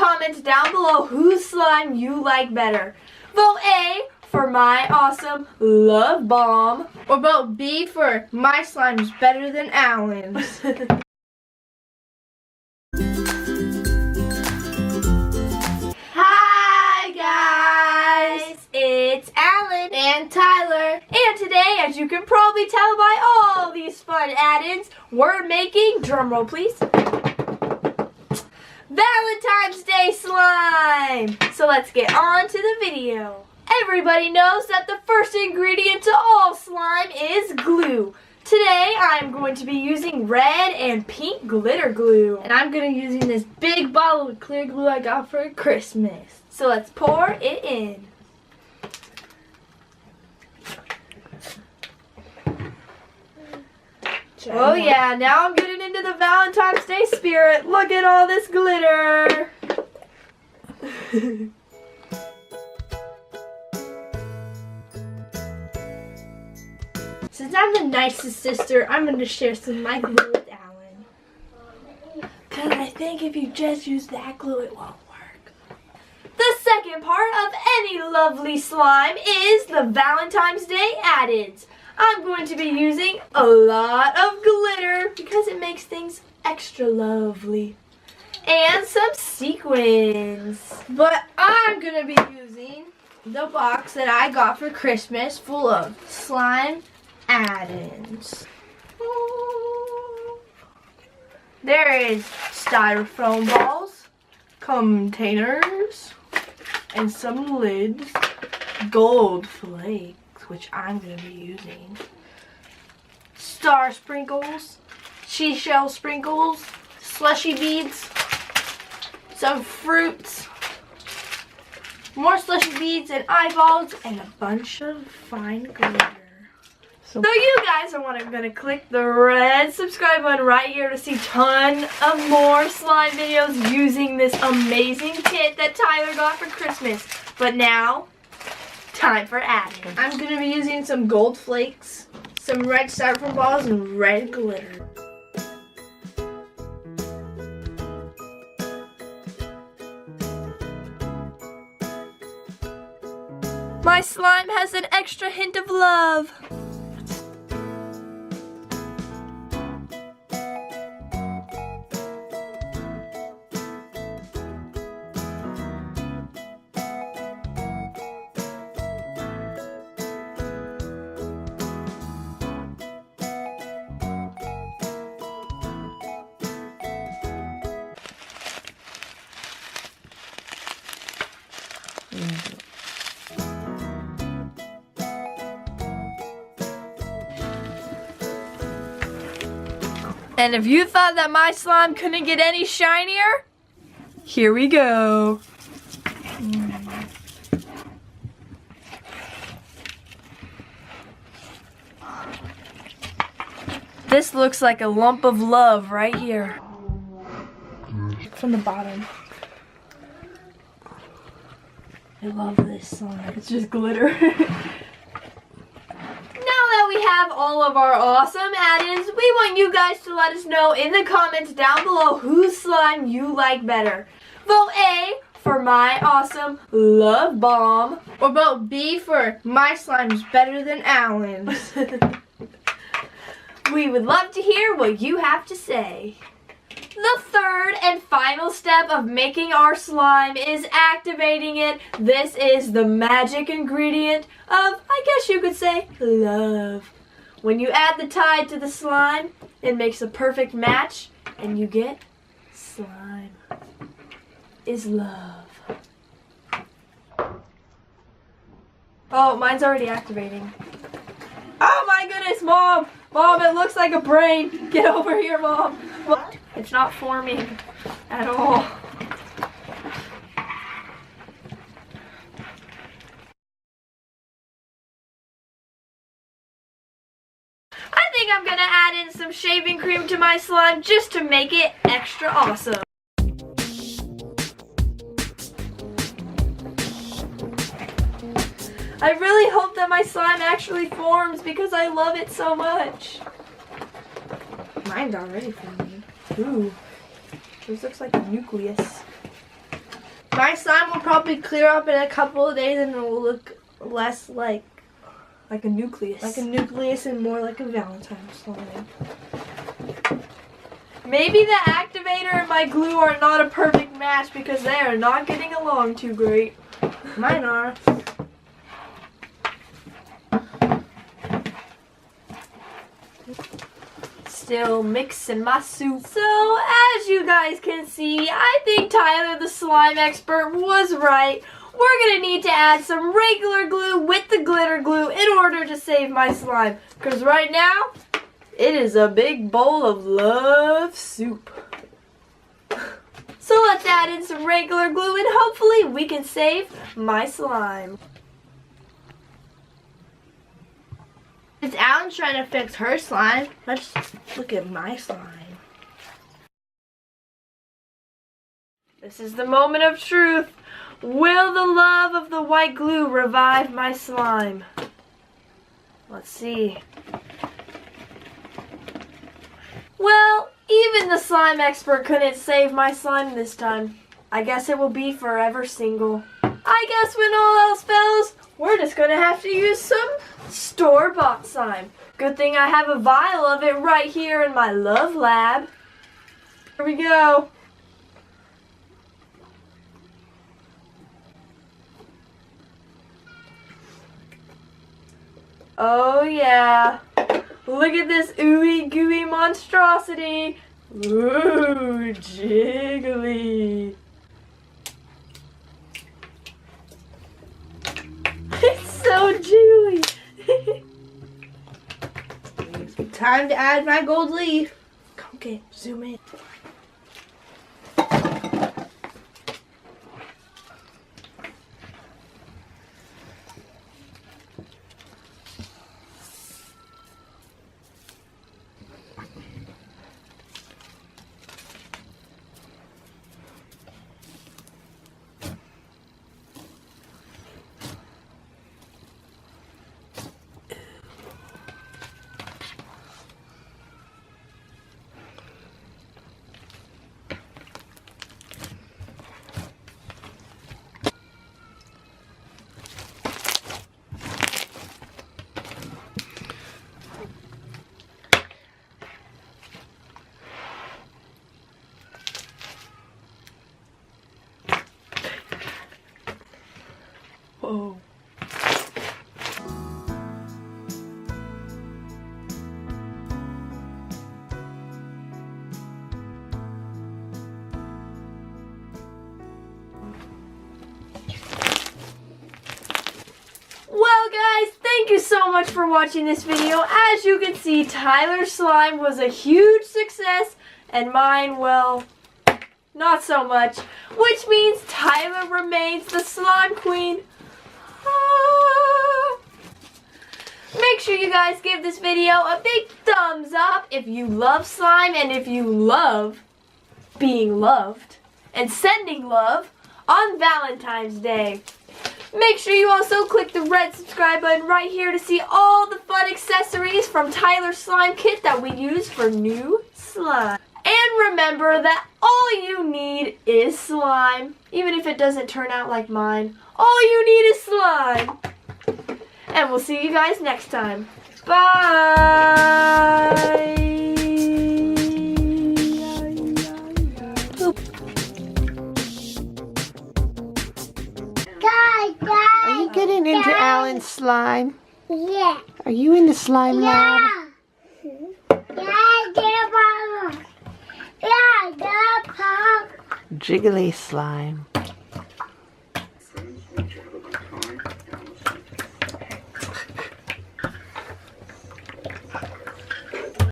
comments down below whose slime you like better. Vote A for my awesome love bomb. Or vote B for my slime's better than Alyn's. Hi guys, it's Alynn And Tyler. and today, as you can probably tell by all these fun add-ins, we're making, drumroll please, Valentine's Day slime. So let's get on to the video. Everybody knows that the first ingredient to all slime is glue. Today I'm going to be using red and pink glitter glue. And I'm going to be using this big bottle of clear glue I got for Christmas. So let's pour it in. Oh yeah, now I'm getting into the Valentine's Day spirit. Look at all this glitter. Since I'm the nicest sister, I'm going to share some of my glue with Alynn. Because I think if you just use that glue, it won't work. The second part of any lovely slime is the Valentine's Day add-ins. I'm going to be using a lot of glitter because it makes things extra lovely. And some sequins. But I'm going to be using the box that I got for Christmas full of slime add-ins. There is styrofoam balls, containers, and some lids, gold flakes, which I'm going to be using, star sprinkles, seashell sprinkles, slushy beads, some fruits, more slushy beads and eyeballs, and a bunch of fine glitter. So you guys are going to click the red subscribe button right here to see a ton of more slime videos using this amazing kit that Tyler got for Christmas. But now, time for add-ins. I'm going to be using some gold flakes, some red styrofoam balls, and red glitter. My slime has an extra hint of love. And if you thought that my slime couldn't get any shinier, here we go. This looks like a lump of love right here. From the bottom. I love this slime. It's just glitter. Now that we have all of our awesome add-ins, we want you guys to let us know in the comments down below whose slime you like better. Vote A for my awesome love bomb. Or vote B for my slime's better than Alyn's. We would love to hear what you have to say. The third and final step of making our slime is activating it. This is the magic ingredient of, I guess you could say, love. When you add the tide to the slime, it makes a perfect match and you get slime is love. Oh, mine's already activating. Oh my goodness, Mom! Mom, it looks like a brain. Get over here, Mom. What? It's not forming at all. I think I'm gonna add in some shaving cream to my slime just to make it extra awesome. I really hope that my slime actually forms because I love it so much. Mine's already forming. Ooh, this looks like a nucleus. My slime will probably clear up in a couple of days and it will look less like a nucleus. Like a nucleus and more like a Valentine slime. Maybe the activator and my glue are not a perfect match because they are not getting along too great. Mine are. Still mixing my soup. So, as you guys can see, I think Tyler the slime expert was right. We're going to need to add some regular glue with the glitter glue in order to save my slime. Because right now, it is a big bowl of love soup. So let's add in some regular glue and hopefully we can save my slime. It's Alynn trying to fix her slime. Let's look at my slime. This is the moment of truth. Will the love of the white glue revive my slime? Let's see. Well, even the slime expert couldn't save my slime this time. I guess it will be forever single. I guess when all else fails, we're just gonna have to use some store-bought slime. Good thing I have a vial of it right here in my love lab. Here we go. Oh yeah. Look at this ooey gooey monstrosity. Ooh, jiggly. It's so jiggly. Time to add my gold leaf. Okay, zoom in. Whoa. Well guys, thank you so much for watching this video. As you can see, Tyler's slime was a huge success and mine, well, not so much. Which means Tyler remains the slime queen. Make sure you guys give this video a big thumbs up if you love slime and if you love being loved and sending love on Valentine's Day. Make sure you also click the red subscribe button right here to see all the fun accessories from Tyler's Slime Kit that we use for new slime. And remember that all you need is slime. Even if it doesn't turn out like mine, all you need is slime. And we'll see you guys next time. Bye! Are you getting into Alynn's slime? Yeah. Are you in the slime lab? Jiggly slime.